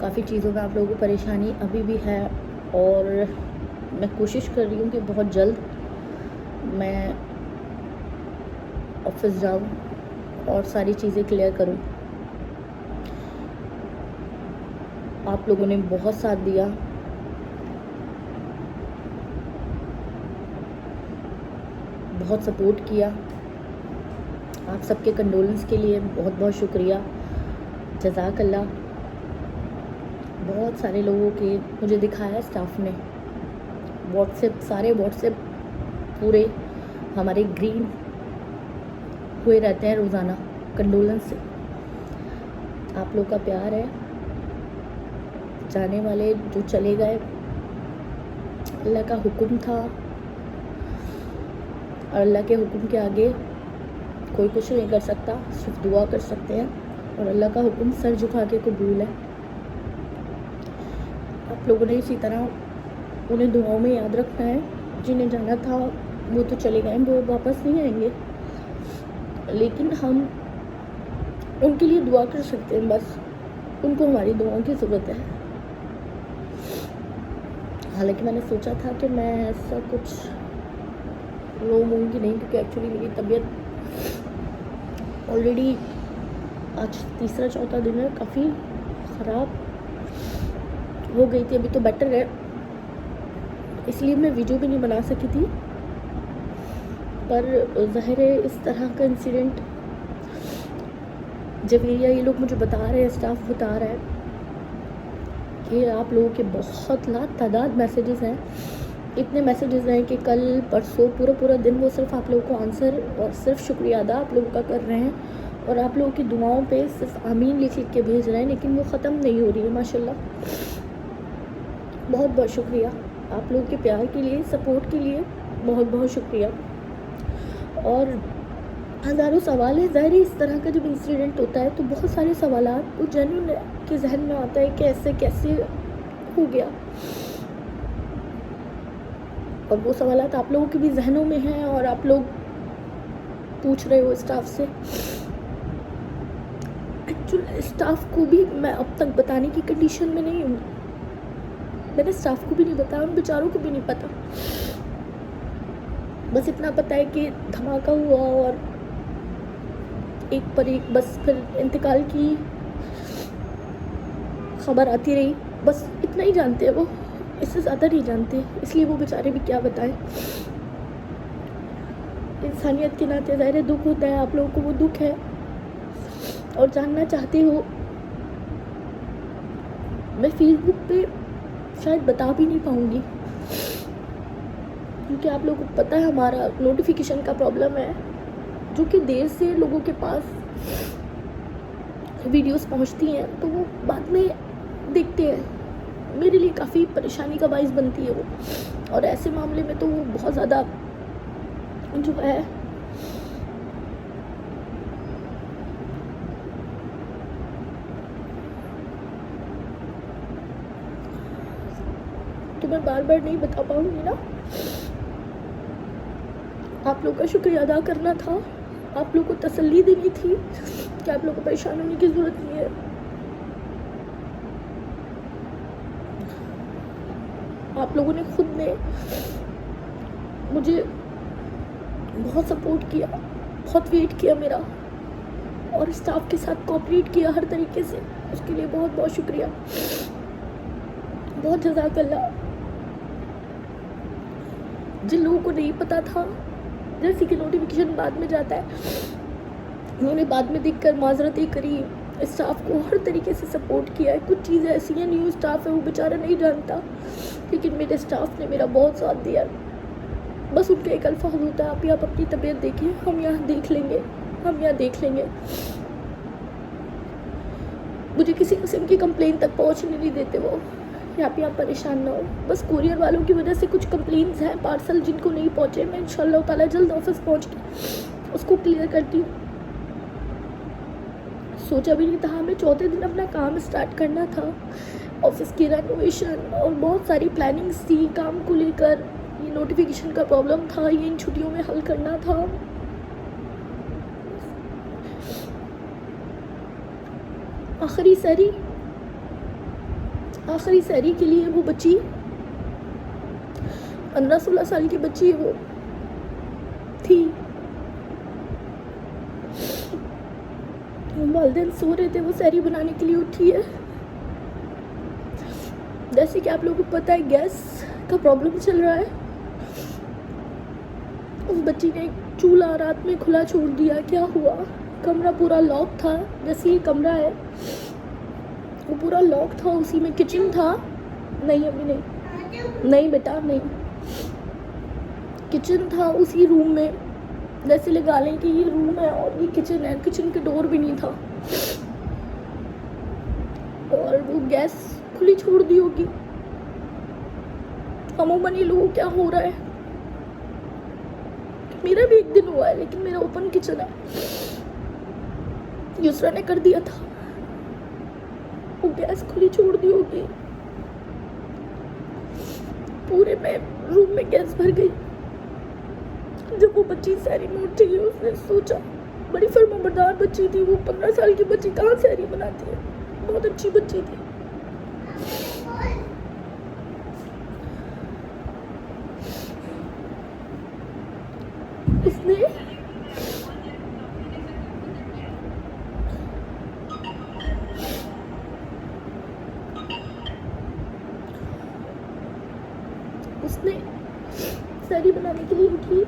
काफ़ी चीज़ों में आप लोगों को परेशानी अभी भी है और मैं कोशिश कर रही हूँ कि बहुत जल्द मैं ऑफिस जाऊँ और सारी चीज़ें क्लियर करूँ। आप लोगों ने बहुत साथ दिया, बहुत सपोर्ट किया। आप सबके कंडोलेंस के लिए बहुत बहुत शुक्रिया, जज़ाकल्लाह। बहुत सारे लोगों के मुझे दिखाया स्टाफ ने, सारे व्हाट्सएप पूरे हमारे ग्रीन हुए रहते हैं रोज़ाना कंडोलेंस से। आप लोग का प्यार है। जाने वाले जो चले गए, अल्लाह का हुक्म था और अल्लाह के हुक्म के आगे कोई कुछ नहीं कर सकता, सिर्फ दुआ कर सकते हैं और अल्लाह का हुक्म सर झुका के कबूल है। आप लोगों ने इसी तरह उन्हें दुआओं में याद रखना है। जिन्हें जाना था वो तो चले गए, वो वापस नहीं आएंगे, लेकिन हम उनके लिए दुआ कर सकते हैं। बस उनको हमारी दुआओं की ज़रूरत है। हालांकि मैंने सोचा था कि मैं ऐसा कुछ रोऊंगी नहीं, क्योंकि एक्चुअली मेरी तबीयत ऑलरेडी आज तीसरा चौथा दिन है, काफ़ी ख़राब हो गई थी। अभी तो बेटर है, इसलिए मैं वीडियो भी नहीं बना सकी थी। पर ज़ाहिर है इस तरह का इंसिडेंट जब ये लोग मुझे बता रहे हैं, स्टाफ बता रहा है कि आप लोगों के बहुत तादाद मैसेजेस हैं। इतने मैसेजेस हैं कि कल परसों पूरा दिन वो सिर्फ आप लोगों को आंसर और सिर्फ शुक्रिया अदा आप लोगों का कर रहे हैं और आप लोगों की दुआओं पे सिर्फ आमीन लिख के भेज रहे हैं, लेकिन वो ख़त्म नहीं हो रही है। माशाल्लाह, बहुत बहुत शुक्रिया आप लोगों के प्यार के लिए, सपोर्ट के लिए बहुत बहुत शुक्रिया। और हज़ारों सवाल है। ज़ाहिर इस तरह का जब इंसिडेंट होता है तो बहुत सारे सवालात वो जेन्युइन के जहन में आता है कि ऐसे कैसे हो गया, और वो सवालात आप लोगों के भी जहनों में हैं और आप लोग पूछ रहे हो स्टाफ से। एक्चुअली स्टाफ को भी मैं अब तक बताने की कंडीशन में नहीं हूँ। मैंने स्टाफ को भी नहीं बताया, उन बेचारों को भी नहीं पता। बस इतना पता है कि धमाका हुआ और एक पर एक बस फिर इंतकाल की खबर आती रही, बस इतना ही जानते हैं वो, इससे ज़्यादा नहीं जानते। इसलिए वो बेचारे भी क्या बताएं। इंसानियत के नाते ज़ाहिर दुख होता है, आप लोगों को वो दुख है और जानना चाहते हो। मैं फेसबुक पे शायद बता भी नहीं पाऊँगी, क्योंकि आप लोगों को पता है हमारा नोटिफिकेशन का प्रॉब्लम है, जो कि देर से लोगों के पास वीडियोस पहुंचती हैं तो वो बाद में देखते हैं। मेरे लिए काफ़ी परेशानी का बाइस बनती है वो, और ऐसे मामले में तो वो बहुत ज़्यादा जो है तो मैं बार बार नहीं बता पाऊँगी ना। आप लोग का शुक्रिया अदा करना था, आप लोग को तसल्ली देनी थी कि आप लोग को परेशान होने की ज़रूरत नहीं है। आप लोगों ने खुद ने मुझे बहुत सपोर्ट किया, बहुत वेट किया मेरा, और स्टाफ के साथ कोऑपरेट किया हर तरीके से। उसके लिए बहुत बहुत शुक्रिया, बहुत जज़ाकल्लाह। जिन लोगों को नहीं पता था, जैसे कि नोटिफिकेशन बाद में जाता है, उन्होंने बाद में देखकर माजरतें करी, स्टाफ को हर तरीके से सपोर्ट किया है। कुछ चीज़ें ऐसी हैं, न्यू स्टाफ है वो बेचारा नहीं जानता, लेकिन मेरे स्टाफ ने मेरा बहुत साथ दिया। बस उनका एक अल्फाज होता है, आप अपनी तबीयत देखिए, हम यहाँ देख लेंगे, हम यहाँ देख लेंगे। मुझे किसी किस्म की कंप्लेन तक पहुँचने नहीं देते वो, आप यहाँ परेशान ना हो। बस कुरियर वालों की वजह से कुछ कंप्लेंट्स हैं, पार्सल जिनको नहीं पहुँचे। मैं इंशाल्लाह ताला जल्द ऑफिस पहुँच के उसको क्लियर करती हूँ। सोचा भी नहीं था, हमें चौथे दिन अपना काम स्टार्ट करना था, ऑफिस की रेनोवेशन और बहुत सारी प्लानिंग्स थी काम को लेकर। ये नोटिफिकेशन का प्रॉब्लम था, ये इन छुट्टियों में हल करना था। आखिरी सैरी आखिरी सहरी के लिए वो बच्ची 15-16 साल की बच्ची वो थी। वालिदैन सो रहे थे, वो सहरी बनाने के लिए उठी है। जैसे कि आप लोगों को पता है गैस का प्रॉब्लम चल रहा है। उस बच्ची ने एक चूल्हा रात में खुला छोड़ दिया। क्या हुआ, कमरा पूरा लॉक था। जैसे ये कमरा है वो पूरा लॉक था, उसी में किचन था। नहीं अभी नहीं बेटा नहीं, किचन था उसी रूम में। जैसे लगा लें कि ये रूम है और ये किचन है, किचन के डोर भी नहीं था और वो गैस खुली छोड़ दी होगी। अमूमन ये लोगों क्या हो रहा है, मेरा भी एक दिन हुआ है लेकिन मेरा ओपन किचन है, दूसरा ने कर दिया था, वो गैस खुली छोड़ दी होगी। पूरे में रूम में गैस भर गई। जब वो बच्ची सहरी में उठी है उसने सोचा, बड़ी फर्माबरदार बच्ची थी वो, 15 साल की बच्ची कहाँ सहरी बनाती है, बहुत अच्छी बच्ची थी। उसने सहरी बनाने के लिए उठी,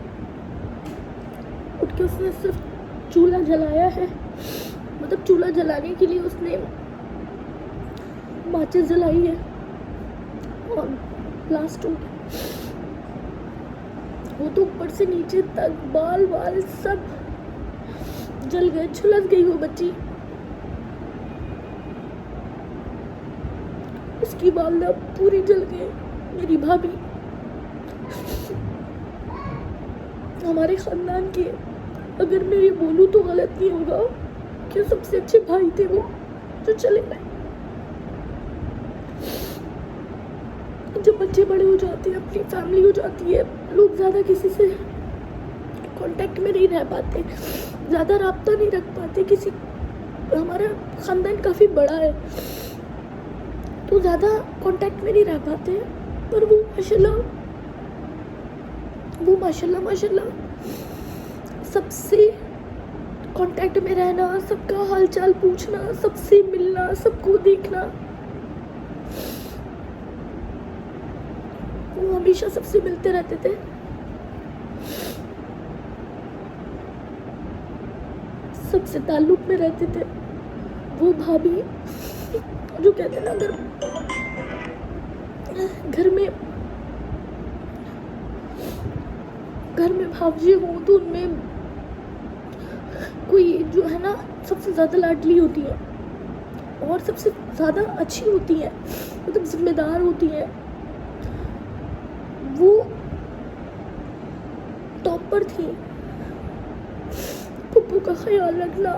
उठ के उसने सिर्फ चूल्हा जलाया है। मतलब चूल्हा जलाने के लिए उसने माचिस जलाई है और ब्लास्ट हो गया। वो तो ऊपर से नीचे तक बाल वाल सब जल गए, झुलस गई वो बच्ची। उसकी वालदा पूरी जल गई, मेरी भाभी। हमारे खानदान के, अगर मैं ये बोलूँ तो गलत नहीं होगा, कि सबसे अच्छे भाई थे वो, जो चले गए। जब बच्चे बड़े हो जाते हैं, अपनी फैमिली हो जाती है, लोग ज़्यादा किसी से कांटेक्ट में नहीं रह पाते, ज़्यादा राब्ता नहीं रख पाते किसी। हमारा ख़ानदान काफ़ी बड़ा है तो ज़्यादा कांटेक्ट में नहीं रह पाते, पर वो माशाल्लाह सबसे कांटेक्ट में रहना, सबका हालचाल पूछना, सबसे मिलना, सबको देखना, वो हमेशा सबसे मिलते रहते थे। सबसे ताल्लुक में रहते थे। वो भाभी जो कहते हैं ना, अगर घर में भाभी हो तो उनमें कोई जो है ना सबसे ज़्यादा लाडली होती है और सबसे ज़्यादा अच्छी होती है, मतलब जिम्मेदार होती है। वो टॉप पर थी। पप्पू का ख्याल रखना,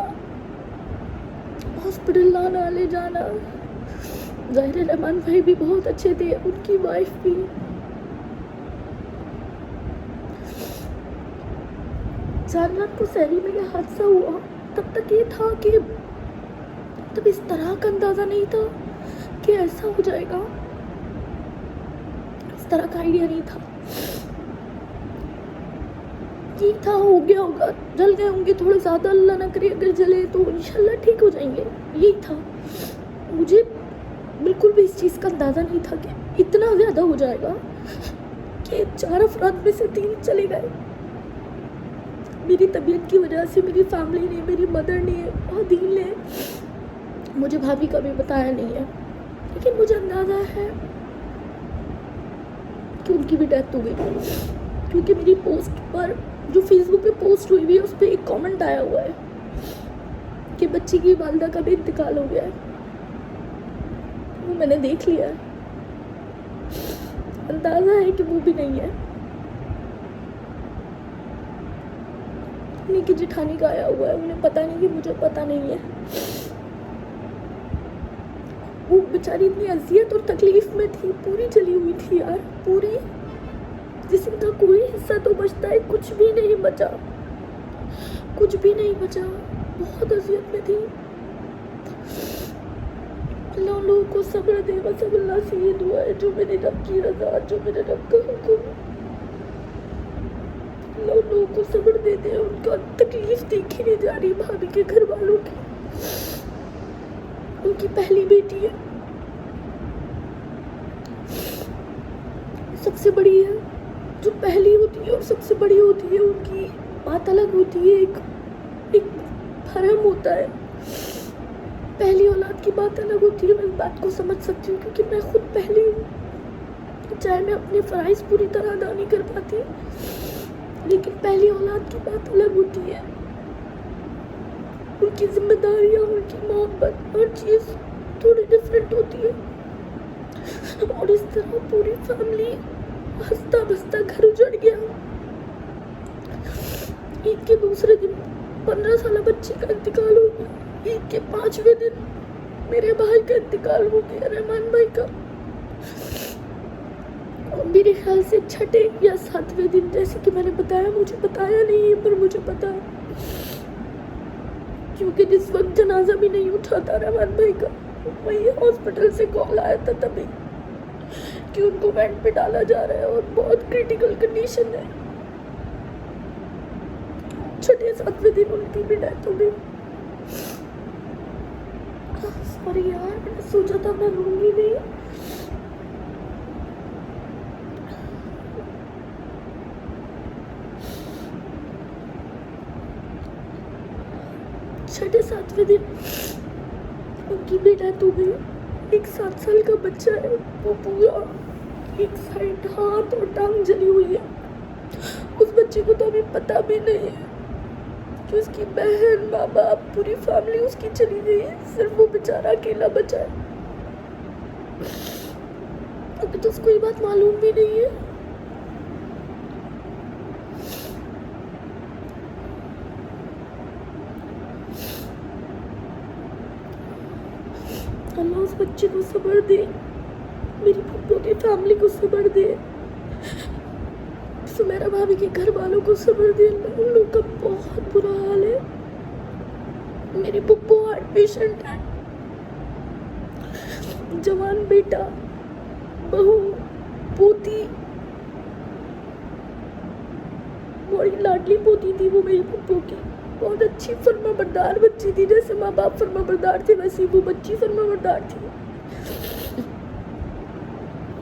हॉस्पिटल लाना ले जाना। ज़ाहिर रहमान भाई भी बहुत अच्छे थे, उनकी वाइफ भी। जान रात को सहरी में यह हादसा हुआ, तब तक ये था कि तब इस तरह का अंदाज़ा नहीं था कि ऐसा हो जाएगा, इस तरह का आइडिया नहीं था। ये था, हो गया होगा, जल गए होंगे थोड़े ज़्यादा, अल्लाह ना करे अगर जले तो इंशाल्लाह ठीक हो जाएंगे, यही था। मुझे बिल्कुल भी इस चीज़ का अंदाज़ा नहीं था कि इतना ज़्यादा हो जाएगा कि 4 अफराद में से 3 चले गए। मेरी तबीयत की वजह से मेरी फैमिली ने, मेरी मदर ने, अदील ने मुझे भाभी का भी बताया नहीं है, लेकिन मुझे अंदाज़ा है कि उनकी भी डेथ हो गई, क्योंकि मेरी पोस्ट पर, जो फेसबुक पे पोस्ट हुई हुई है, उस पर एक कमेंट आया हुआ है कि बच्ची की वालिदा का भी इंतकाल हो गया है। वो मैंने देख लिया है, अंदाज़ा है कि वो भी नहीं है। उन्हीं की जेठानी का आया हुआ है, उन्हें पता नहीं कि मुझे पता नहीं है। वो बेचारी इतनी अजियत और तकलीफ में थी, पूरी जली हुई थी यार, पूरी। जिसम का कोई हिस्सा तो बचता है, कुछ भी नहीं बचा, कुछ भी नहीं बचा। बहुत अजियत में थी। अल्लाह उन लोगों को सब्र दे। बस अब अल्लाह से ये दुआ है, जो मेरे रब की रज़ा, जो मेरे रब का हुक्म, अल्लाह उन लोगों को सब्र दे दे। उनका तकलीफ देखी नहीं जा रही भाभी के घर वालों की। उनकी पहली बेटी है, सबसे बड़ी है। जो पहली होती है और सबसे बड़ी होती है, उनकी बात अलग होती है। एक फर्म होता है। पहली औलाद की बात अलग होती है। मैं इस बात को समझ सकती हूँ क्योंकि मैं खुद पहली हूँ। चाहे मैं अपने फ़राइज़ पूरी तरह अदा नहीं कर पाती, लेकिन पहली औलाद की बात अलग होती है। उनकी जिम्मेदारियाँ, उनकी मोहब्बत, हर चीज़ थोड़ी डिफरेंट होती है। और इस तरह पूरी फैमिली हंसता बसता घर उजड़ गया। ईद के दूसरे दिन 15 साल बच्चे का इंतकाल हो गया। ईद के 5वें दिन मेरे भाई का इंतकाल हो गया, रहमान भाई का। और मेरे ख्याल से 6ठे या 7वें दिन, जैसे कि मैंने बताया, मुझे बताया नहीं है पर मुझे पता है, क्योंकि जिस वक्त जनाजा भी नहीं उठा था रहमान भाई का, वही हॉस्पिटल से कॉल आया था तभी कि उनको वेंट पे डाला जा रहा है और बहुत क्रिटिकल कंडीशन है। 6-7वें दिन उनकी भी डेथ हो गई। सॉरी यार, मैंने सोचा था मैं रोऊंगी नहीं। छठे 7वें दिन उनकी भी डेथ हो गई। एक 7 साल का बच्चा है, वो पूरा एक साइड हाथ और टांग जली हुई है। उस बच्चे को तो अभी पता भी नहीं है कि उसकी बहन, माँ बाप, पूरी फैमिली उसकी चली गई है। सिर्फ वो बेचारा अकेला बचा है। अभी तो उसको ये बात मालूम भी नहीं है। अल्लाह उस बच्चे को सब्र दे, मेरी पप्पू की फैमिली को सब्र दे, सुमेरा भाभी के घर वालों को सब्र दे। उन लोग का बहुत बुरा हाल है। मेरी पप्पू हार्ट पेशेंट है। जवान बेटा, बहू, पोती, बड़ी लाडली पोती थी वो मेरी पप्पू की। बहुत अच्छी फर्माबरदार बच्ची थी। जैसे माँ बाप फर्माबरदार थे, वैसी वो बच्ची फर्माबरदार थी।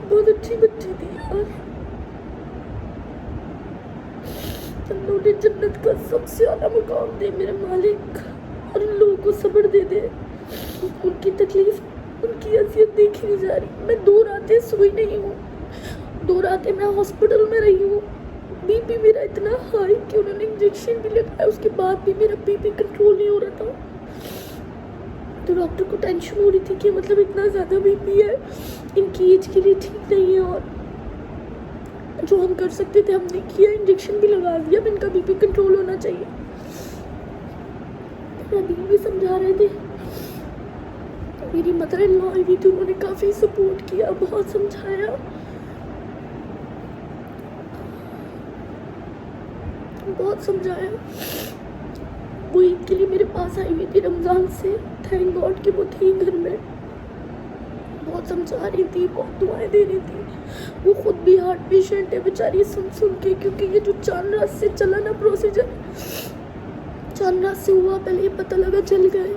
बहुत अच्छी बच्ची थी यार। अल्लाह ने जन्नत का सबसे आला मुकाम दे मेरे मालिक, और इन लोगों को सब्र दे दे। उनकी तकलीफ, उनकी अज़ियत देखी नहीं जा रही। मैं 2 रातें सोई नहीं हूँ। 2 रातें मैं हॉस्पिटल में रही हूँ। बीपी मेरा इतना हाई कि उन्होंने इंजेक्शन भी लगाया, उसके बाद भी मेरा बीपी कंट्रोल नहीं हो रहा था। तो डॉक्टर को टेंशन हो रही थी कि मतलब इतना ज़्यादा बीपी है, इनकी एज के लिए ठीक नहीं है। और जो हम कर सकते थे हमने किया, इंजेक्शन भी लगा दिया। अब इनका बीपी कंट्रोल होना चाहिए। नदीम भी समझा रहे थे, मेरी मदर इन लॉ आई थी, उन्होंने काफ़ी सपोर्ट किया, बहुत समझाया, बहुत समझाया। वो ईद के लिए मेरे पास आई हुई थी रमज़ान से। थैंक गॉड कि वो थी घर में। बहुत समझा रही थी, बहुत दुआएं दे रही थी। वो खुद भी हार्ट पेशेंट है बेचारी, सुन के, क्योंकि ये जो चांद रात से चला ना प्रोसीजर, चांद रात से हुआ। पहले ये पता लगा जल गए,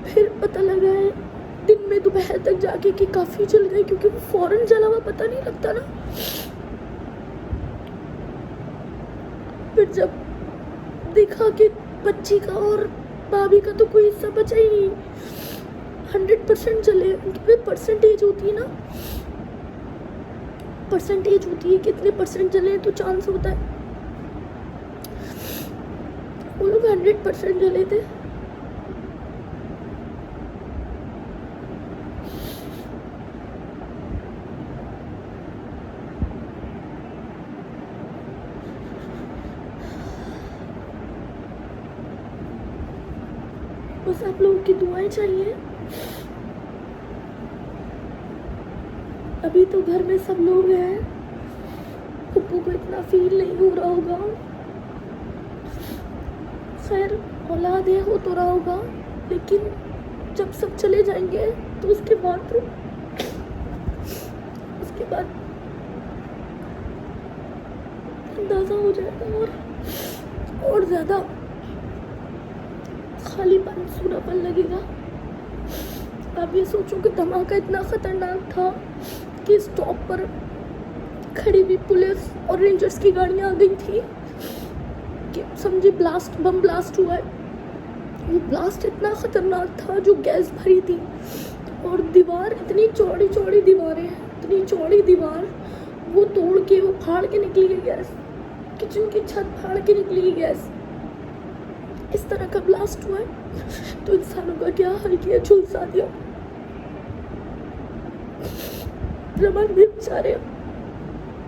फिर पता लगा है दिन में दोपहर तक जाके कि काफ़ी जल गए, क्योंकि वो फौरन जला हुआ पता नहीं लगता ना। फिर जब देखा कि बच्ची का और भाभी का तो कोई हिस्सा बचा ही नहीं, 100% जले। उनकी परसेंटेज होती है ना, परसेंटेज होती है कितने परसेंट जले तो चांस होता है। वो लोग 100% जले थे। बस आप लोगों की दुआएं चाहिए। अभी तो घर में सब लोग हैं, पप्पू को इतना फील नहीं हो रहा होगा। खैर औलाद है, हो तो रहा होगा, लेकिन जब सब चले जाएंगे तो उसके बाद अंदाजा हो जाएगा और ज़्यादा खालीपन, सूनापन लगेगा। आप ये सोचो कि धमाका इतना खतरनाक था कि स्टॉप पर खड़ी हुई पुलिस और रेंजर्स की गाड़ियाँ आ गई थी कि समझे बम ब्लास्ट हुआ है। वो ब्लास्ट इतना खतरनाक था, जो गैस भरी थी और दीवार, इतनी चौड़ी चौड़ी दीवारें, इतनी चौड़ी दीवार, वो तोड़ के, वो फाड़ के निकली है गैस, किचन की छत फाड़ के निकली है गैस। इस तरह का ब्लास्ट हुआ है तो इंसानों का क्या हाल किया, झुलसा दिया। रमन भी बेचारे,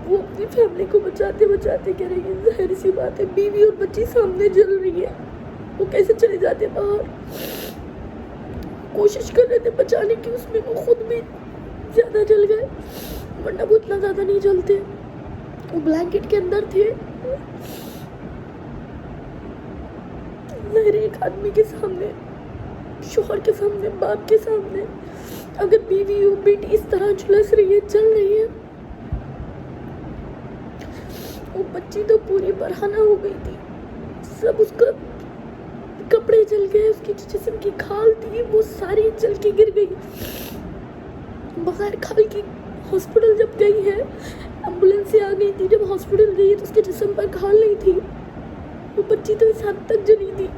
वो अपनी फैमिली को बचाते बचाते कह रही है, जाहिर सी बात है बीवी और बच्ची सामने जल रही है, वो कैसे चले जाते बाहर। कोशिश कर रहे थे बचाने की, उसमें वो खुद भी ज़्यादा जल गए, वरना वो इतना ज़्यादा नहीं जलते। वो ब्लैंकेट के अंदर थे। एक आदमी के सामने, शोहर के सामने, बाप के सामने अगर बीवी हो, बेटी इस तरह झुलस रही है, जल रही है, वो बच्ची तो पूरी बरहना हो गई थी, सब उसका कपड़े जल गए, उसकी जिस्म की खाल थी वो सारी जल के गिर गई। बगैर खाल की हॉस्पिटल जब गई है, एम्बुलेंस से आ गई थी, जब हॉस्पिटल गई है तो उसके जिस्म पर खाल नहीं थी, वो बच्ची तो इस हद तक जली थी।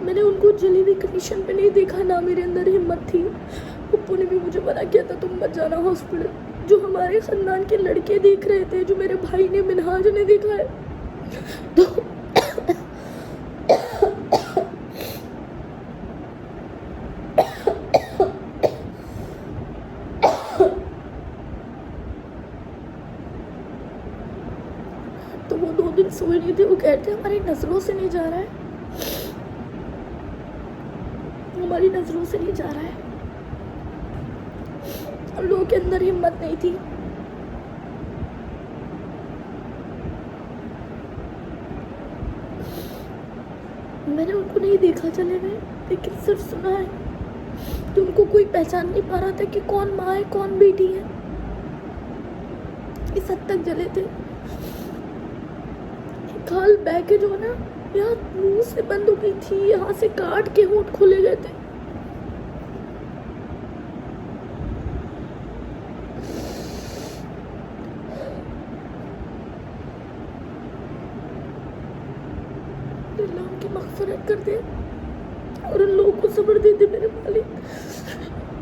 मैंने उनको जली हुई कंडीशन पे नहीं देखा, ना मेरे अंदर हिम्मत थी। पप्पू ने भी मुझे मना किया था, तुम मत जाना हॉस्पिटल। जो हमारे ख़ानदान के लड़के देख रहे थे, जो मेरे भाई ने, मिनहाज ने देखा है, तो वो 2 दिन सोए नहीं थे। वो कहते हमारी नज़रों से नहीं जा रहा है, हमारी नज़रों से नहीं जा रहा है। और लोगों के अंदर हिम्मत नहीं थी। मैंने उनको नहीं देखा चले गए, लेकिन सिर्फ सुना है कि उनको कोई पहचान नहीं पा रहा था कि कौन माँ है, कौन बेटी है। इस हद तक जले थे। खाल बह के जो है ना, यहाँ मुंह से बंद हो गई थी, यहाँ से काट के होंठ खोले गए थे। अल्लाह उनकी मग़फ़िरत कर दे और उन लोगों को सब्र दे दे मेरे मालिक,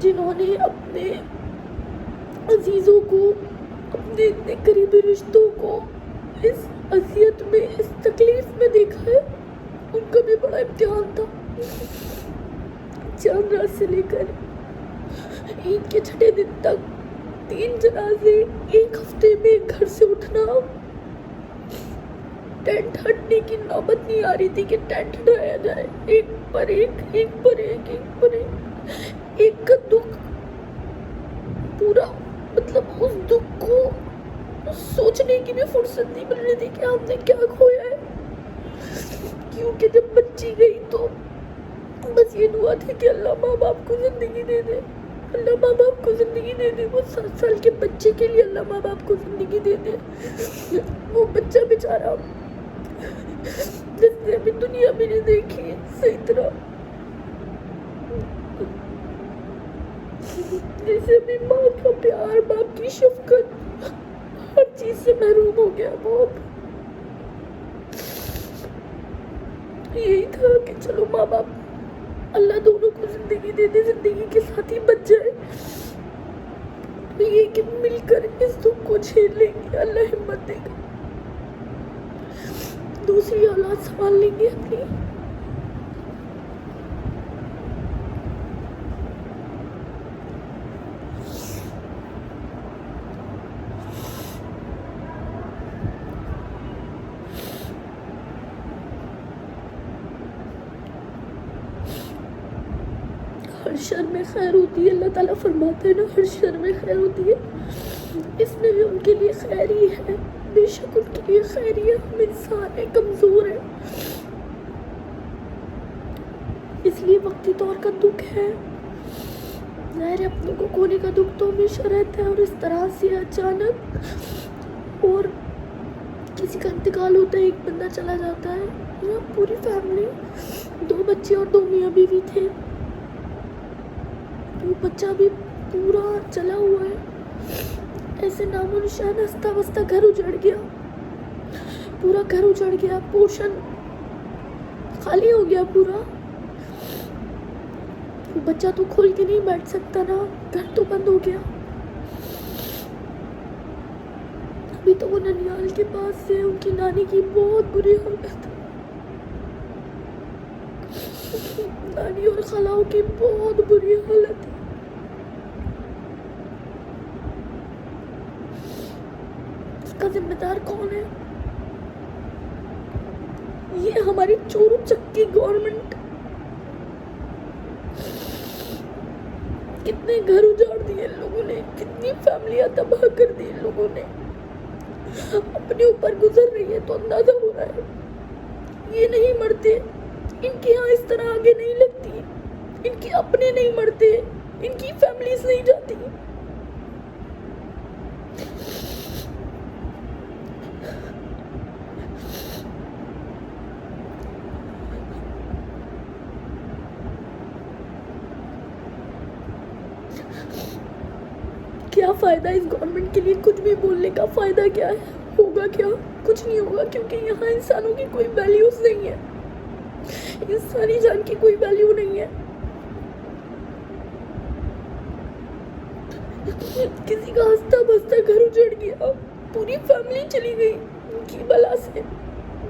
जिन्होंने अपने अजीज़ों को, अपने इतने करीबी रिश्तों को इस अज़ियत में, इस तकलीफ में देखा है। उनका भी बड़ा इम्तिहान था। चांद रात से लेकर ईद के छठे दिन तक 3 जनाजे, 1 हफ्ते में घर से उठना, टेंट हटने की नौबत नहीं आ रही थी कि टेंट हटाया जाए, एक पर एक, एक पर एक, एक पर एक का दुख पूरा, मतलब उस दुख को सोचने की भी फुर्सत नहीं मिल रही थी कि हमने क्या खोया है। क्योंकि जब बच्ची गई तो बस ये दुआ थी कि अल्लाह माँ बाप को ज़िंदगी दे दे, अल्लाह माँ बाप को ज़िंदगी दे दे। वो 7 साल के बच्चे के लिए अल्लाह माँ बाप को ज़िंदगी दे दे। वो बच्चा बेचारा जिसने अभी दुनिया भी नहीं देखी सही तरह, जिसे अभी माँ का प्यार, बाप की शफकत, हर चीज से महरूम हो गया। वो यही था कि चलो माँ बाप, अल्लाह दोनों को जिंदगी दे दे, जिंदगी के साथ ही बच जाए, तो ये कि मिलकर इस दुख को झेल लेंगे, अल्लाह हिम्मत देगा, दूसरी औलाद संभाल लेंगे अपनी। हर शर में खैर होती है, अल्लाह ताला फरमाते हैं ना, हर शर में खैर होती है। इसमें भी उनके लिए खैर ही है, बेशक उनके लिए खैर ही है। हम इंसान हैं, कमज़ोर हैं, इसलिए वक्ती तौर का दुख है। ज़ाहिर है अपनों को खोने का दुख तो हमेशा रहता है, और इस तरह से अचानक और किसी का इंतकाल होता है, एक बंदा चला जाता है। यहाँ पूरी फैमिली, 2 बच्चे और 2 मियाँ बीवी थे। वो बच्चा भी पूरा चला हुआ है, ऐसे नामो निशान, हंसता बसता घर उजड़ गया, पूरा घर उजड़ गया, पोषण खाली हो गया पूरा। वो बच्चा तो खोल के नहीं बैठ सकता ना, घर तो बंद हो गया। अभी तो वो ननिहाल के पास से, उनकी नानी की बहुत बुरी हालत, नानी और खलाओं की बहुत बुरी हालत है। इसका जिम्मेदार कौन है? ये हमारी चोरू चक्की गवर्नमेंट। कितने घर उजाड़ दिए लोगों ने, कितनी फैमिलियां तबाह कर दी लोगों ने। अपने ऊपर गुजर रही है तो अंदाजा हो रहा है ये नहीं मरते, इनके यहाँ इस तरह आगे नहीं लगती, इनके अपने नहीं मरते, इनकी फैमिलीज नहीं जाती। क्या फायदा इस गवर्नमेंट के लिए कुछ भी बोलने का? फायदा क्या है? होगा क्या? कुछ नहीं होगा, क्योंकि यहाँ इंसानों की कोई वैल्यूज नहीं है, इंसानी जान की कोई वैल्यू नहीं है। किसी का हंसता बसता घर उजड़ गया, पूरी फैमिली चली गई इनकी बला से।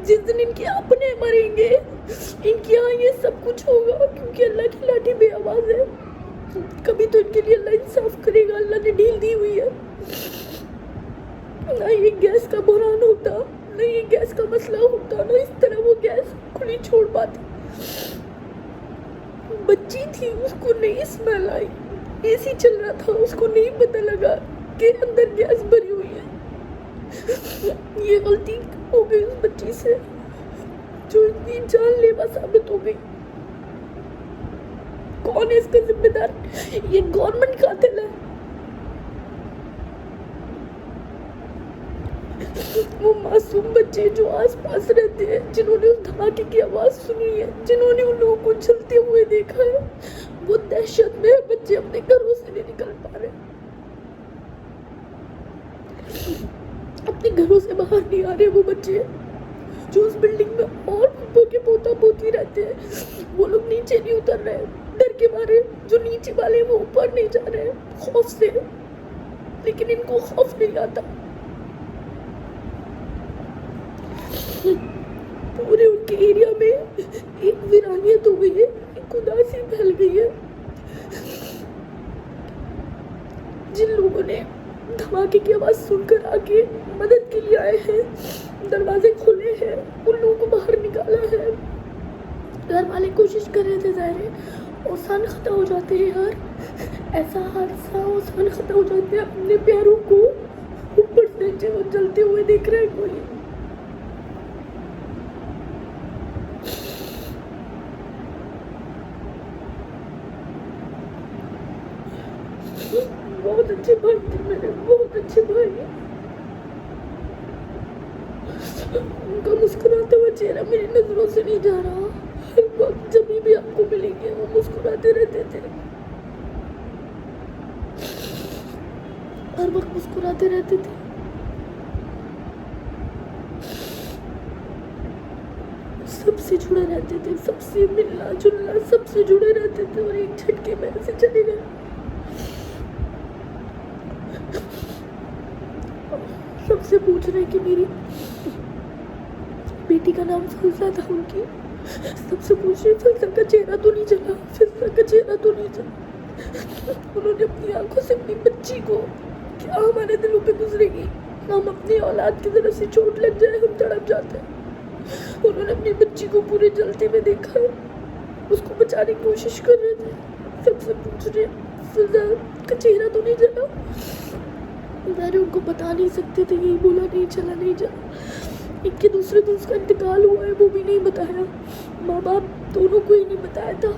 जिस दिन इनके अपने मरेंगे, इनके यहाँ ये सब कुछ होगा, क्योंकि अल्लाह की लाठी बेआवाज है। कभी तो इनके लिए अल्लाह इंसाफ करेगा, अल्लाह ने ढील दी हुई है। ना ये गैस का बुरान होता, ना ये गैस का मसला होता, ना इस तरह वो गैस खुली छोड़ पाती। बच्ची थी, उसको नहीं स्मेल आई, एसी चल रहा था, उसको नहीं पता लगा कि अंदर गैस भरी हुई है। ये गलती हो गई उस बच्ची से जो इतनी जानलेवा साबित हो गई। कौन है इसका जिम्मेदार? ये गवर्नमेंट कातिल है। वो मासूम बच्चे जो आसपास रहते हैं, जिन्होंने उस धमाके की आवाज सुनी है, जिन्होंने उन लोगों को जलते हुए देखा है, वो दहशत में बच्चे अपने घरों से नहीं निकल पा रहे, अपने घरों से बाहर नहीं आ रहे। वो बच्चे जो उस बिल्डिंग में और फुप्पो के पोता पोती रहते हैं, वो लोग नीचे नहीं उतर रहे डर के मारे। जो नीचे वाले वो ऊपर नहीं जा रहे खौफ से, लेकिन इनको खौफ नहीं आता। पूरे उनके एरिया में एक वीरानियत हो गई है, एक उदासी फैल गई है। जिन लोगों ने धमाके की आवाज सुनकर आके मदद के लिए आए हैं, दरवाजे खुले हैं, उन लोगों को बाहर निकाला है। घर वाले कोशिश कर रहे थे, जाहिर है औसान खता हो जाते हैं यार, ऐसा हादसा औसान खता हो जाते हैं। अपने प्यारों को ऊपर से नीचे वो जलते हुए देख रहे हैं कोई। बहुत अच्छे भाई थे मेरे, बहुत अच्छे भाई। उनका मुस्कुराता हुआ चेहरा मेरी नजरों से नहीं जा रहा। हर वक्त जब भी आपको मिलेंगे वो मुस्कुराते रहते थे, हर वक्त मुस्कुराते रहते थे। सबसे जुड़े रहते थे, सबसे मिलना जुलना, सबसे जुड़े रहते थे, और एक झटके में ऐसे चले गए। सबसे पूछ रहे कि मेरी बेटी का नाम फलसा था उनकी, सबसे पूछ रहे फलसा का चेहरा तो नहीं चला, फलसा का चेहरा तो नहीं चला। उन्होंने अपनी आंखों से अपनी बच्ची को, क्या हमारे दिलों पे गुजरेगी, हम अपनी औलाद की तरफ से चोट लग जाए हम तड़प जाते हैं। उन्होंने अपनी बच्ची को पूरे जलते में देखा है, उसको बचाने की कोशिश कर रहे थे। सबसे पूछ रहे फलसा का चेहरा तो नहीं चला। मैंने उनको बता नहीं सकते थे, यही बोला नहीं चला। इनके दूसरे दिन उसका इंतकाल हुआ है, वो भी नहीं बताया। माँ बाप दोनों को ही नहीं बताया था।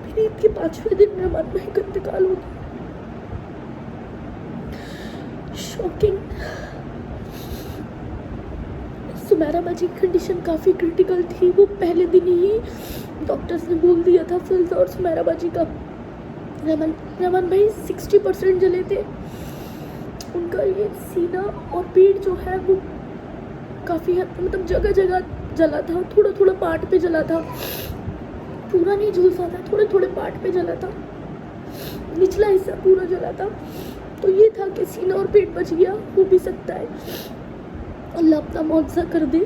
फिर ईद के 5वें दिन मेरा मन में एक इंतकाल हो गया। शॉकिंग। सुमेरा बाजी की कंडीशन काफ़ी क्रिटिकल थी। वो पहले दिन ही डॉक्टर्स ने बोल दिया था फिल्स और सुमेरा बाजी का। रमन भाई 60% जले थे। उनका ये सीना और पेट जो है वो काफ़ी मतलब जगह जगह जला था, थोड़ा थोड़ा पार्ट पे जला था, पूरा नहीं झुलसा था, थोड़े थोड़े पार्ट पे जला था, निचला हिस्सा पूरा जला था। तो ये था कि सीना और पेट बच गया, हो भी सकता है अल्लाह अपना मौजज़ा कर दे।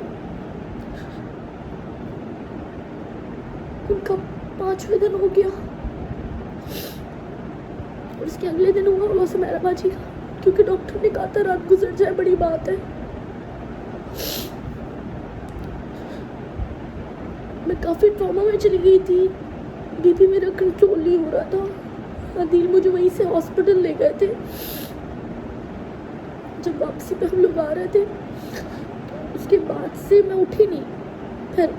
उनका 5वें दिन हो गया और उसके अगले दिन हुआ सुमेरा बाजी का, क्योंकि डॉक्टर ने कहा था रात गुजर जाए बड़ी बात है। मैं काफ़ी ट्रॉमा में चली गई थी। बीपी मेरा कंट्रोल नहीं हो रहा था। आदिल मुझे वहीं से हॉस्पिटल ले गए थे। जब वापसी पे हम लोग आ रहे थे उसके बाद से मैं उठी नहीं। फिर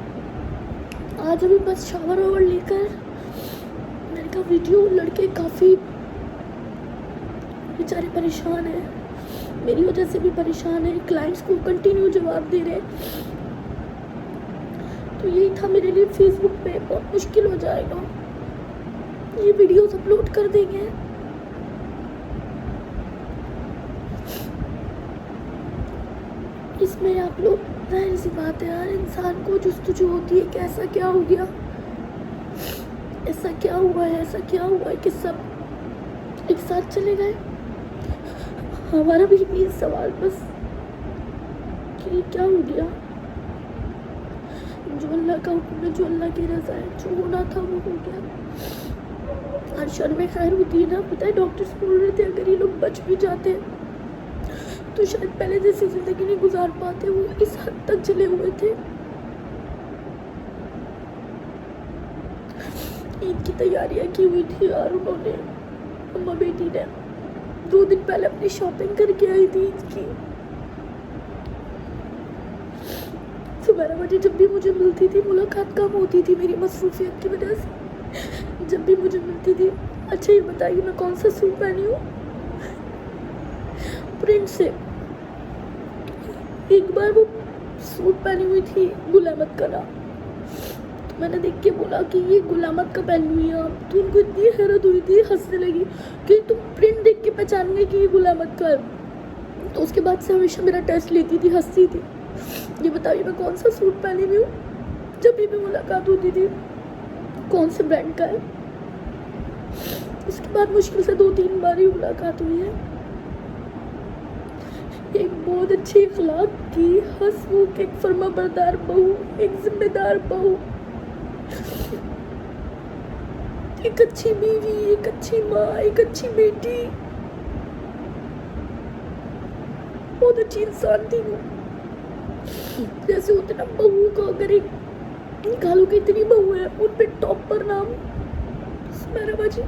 आज अभी बस शावर वावर लेकर मैंने कहा वीडियो, लड़के काफ़ी बेचारे परेशान हैं, मेरी वजह से भी परेशान है, क्लाइंट्स को कंटिन्यू जवाब दे रहे। तो यही था मेरे लिए, फेसबुक पे बहुत मुश्किल हो जाएगा, ये वीडियोस अपलोड कर देंगे। इसमें आप लोग, जाहिर सी बात है यार, इंसान को जुस्तजू होती है कि ऐसा क्या हो गया, ऐसा क्या हुआ है, ऐसा क्या हुआ है कि सब एक साथ चले गए। हमारा भी ये सवाल बस कि क्या हो गया। जो अल्लाह का हुक्म है, जो अल्लाह की रज़ा है, जो होना था वो हो गया। हर शर में खैर होती है ना। पता है डॉक्टर्स बोल रहे थे अगर ये लोग बच भी जाते तो शायद पहले जैसी ज़िंदगी नहीं गुजार पाते। वो इस हद तक जले हुए थे। ईद की तैयारियां की हुई थी यार उन्होंने, अम्मा बेटी ने 2 दिन पहले अपनी शॉपिंग करके आई थी ईद की। सुमेरा बाजी जब भी मुझे मिलती थी, मुलाकात कम होती थी मेरी मसरूफियत की वजह से, जब भी मुझे मिलती थी, अच्छा ये बताइए मैं कौन सा सूट पहनी हूँ, प्रिंट से। एक बार वो सूट पहनी हुई थी गुलामत का नाम, तो मैंने देख के बोला कि ये गुलामत का पहनी हुई है आप। तो उनको इतनी हैरत हुई थी, हंसने लगी कि तुम प्रिंट देख के पहचान गए कि ये गुलामत का है। तो उसके बाद से हमेशा मेरा टेस्ट लेती थी, हंसती थी, ये बताइए मैं कौन सा सूट पहनी हुई हूँ। जब भी मुलाकात होती थी कौन से ब्रांड का है। उसके बाद मुश्किल से 2-3 बार ही मुलाकात हुई है। एक बहुत अच्छी अखलाक की, हंसमुख, एक फर्माबरदार बहू, एक जिम्मेदार बहू, एक अच्छी बीवी, एक अच्छी माँ, एक अच्छी बेटी, बहुत अच्छी इंसान थी वो। जैसे होते ना बहू का अगर एक निकालो कि इतनी बहू है, उन पे टॉप पर नाम सुमेरा बाजी।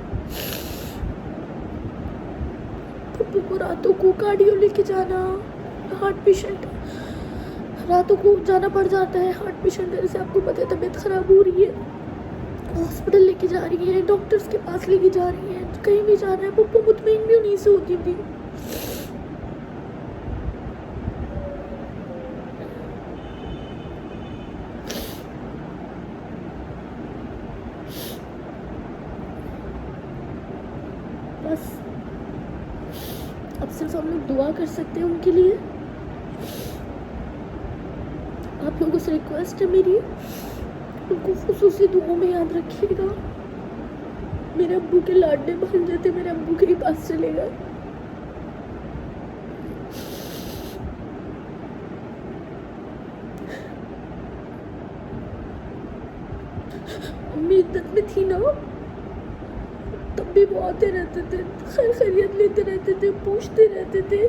पप्पू को रातों को कार्डियो लेके जाना, हार्ट पेशेंट, रातों को जाना पड़ जाता है। हार्ट पेशेंट है, जैसे आपको पता है तबीयत खराब हो रही है, हॉस्पिटल लेके जा रही है, डॉक्टर्स के पास लेके जा रही है, कहीं भी जा रहा है। पप्पू मुतमईन भी उन्हीं से होती थी। बस अब सिर्फ हम लोग दुआ कर सकते हैं उनके लिए। आप लोगों से रिक्वेस्ट है मेरी, उनको खुसूसी दुआओं में याद रखिएगा। मेरे अब्बू के लाडले भांजे थे, मेरे अब्बू के ही पास चले गए। अम्मी इद्दत में थी ना, तब भी वो आते रहते थे, खैर खैरियत लेते रहते थे, पूछते रहते थे।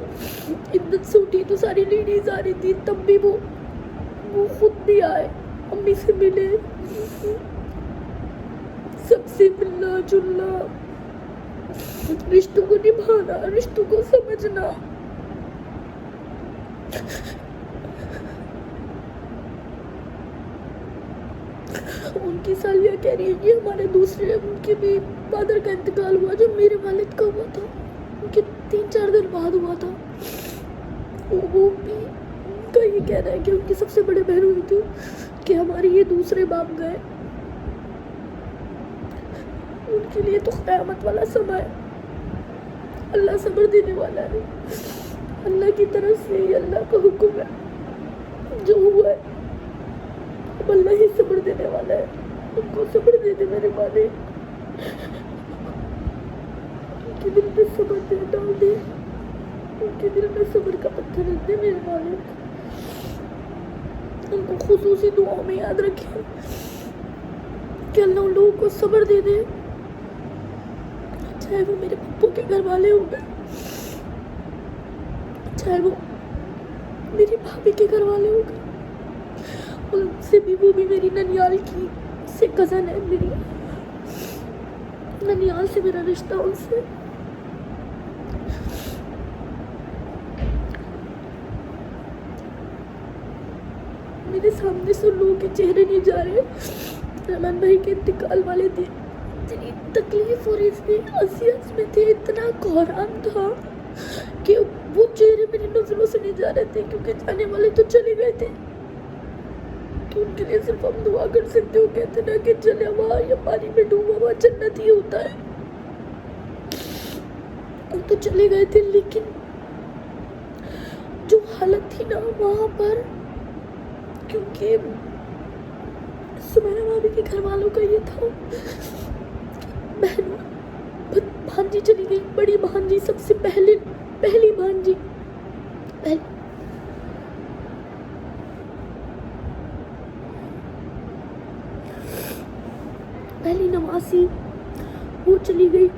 इद्दत से उठी तो सारी लेडीज आ रही थी, तब भी वो खुद भी आए, अम्मी से मिले, सबसे मिलना जुलना, रिश्तों को निभाना, रिश्तों को समझना। उनकी सालिया कह रही है कि हमारे दूसरे उनके भी फादर का इंतकाल हुआ जो मेरे वालिद का हुआ था, उनके 3-4 दिन बाद हुआ था। वो भी उनका ये कहना है कि उनकी सबसे बड़े बहन हुई थी कि हमारे ये दूसरे बाप गए। उनके लिए तो क़यामत वाला समय है। अल्लाह सब्र देने वाला है, अल्लाह की तरफ से ये अल्लाह का हुक्म है, जो हुआ है अब अल्लाह ही सब्र देने वाला है। उनको सब्र दे दे मेरे मालिक, उनके दिल में सब्र दे डाल दे, उनके दिल में सब्र का पत्थर रख दे मेरे मालिक। उनको खुसूसी दुआओं में याद रखें कि अल्लाह उन लोगों को सब्र दे दे, चाहे वो मेरे पप्पू के घर वाले हो गए, चाहे वो मेरी भाभी के घर वाले हो गए, उनसे भी, वो भी मेरी ननियाल की से कज़न है, मेरी ननियाल से मेरा रिश्ता उनसे। मेरे सामने से लोगों के चेहरे नहीं जा रहे। रहमान भाई के इंतकाल वाले दिन इतनी तकलीफ हो रही थी, असियत में थे, इतना कोहराम था कि वो चेहरे मेरी नजरों से नहीं जा रहे थे, क्योंकि जाने वाले तो चले गए थे। तो उनके लिए सिर्फ हम दुआ कर सकते हो, कहते ना कि चले हुआ या पानी में डूबा हुआ जन्नत ही होता है। हम तो चले गए थे, लेकिन जो हालत थी ना वहाँ पर, क्योंकि सुमैरा भाभी के घर वालों का ये था, बहन भांजी चली गई, बड़ी भांजी, सबसे पहली भांजी, पहली नवासी, वो चली गई।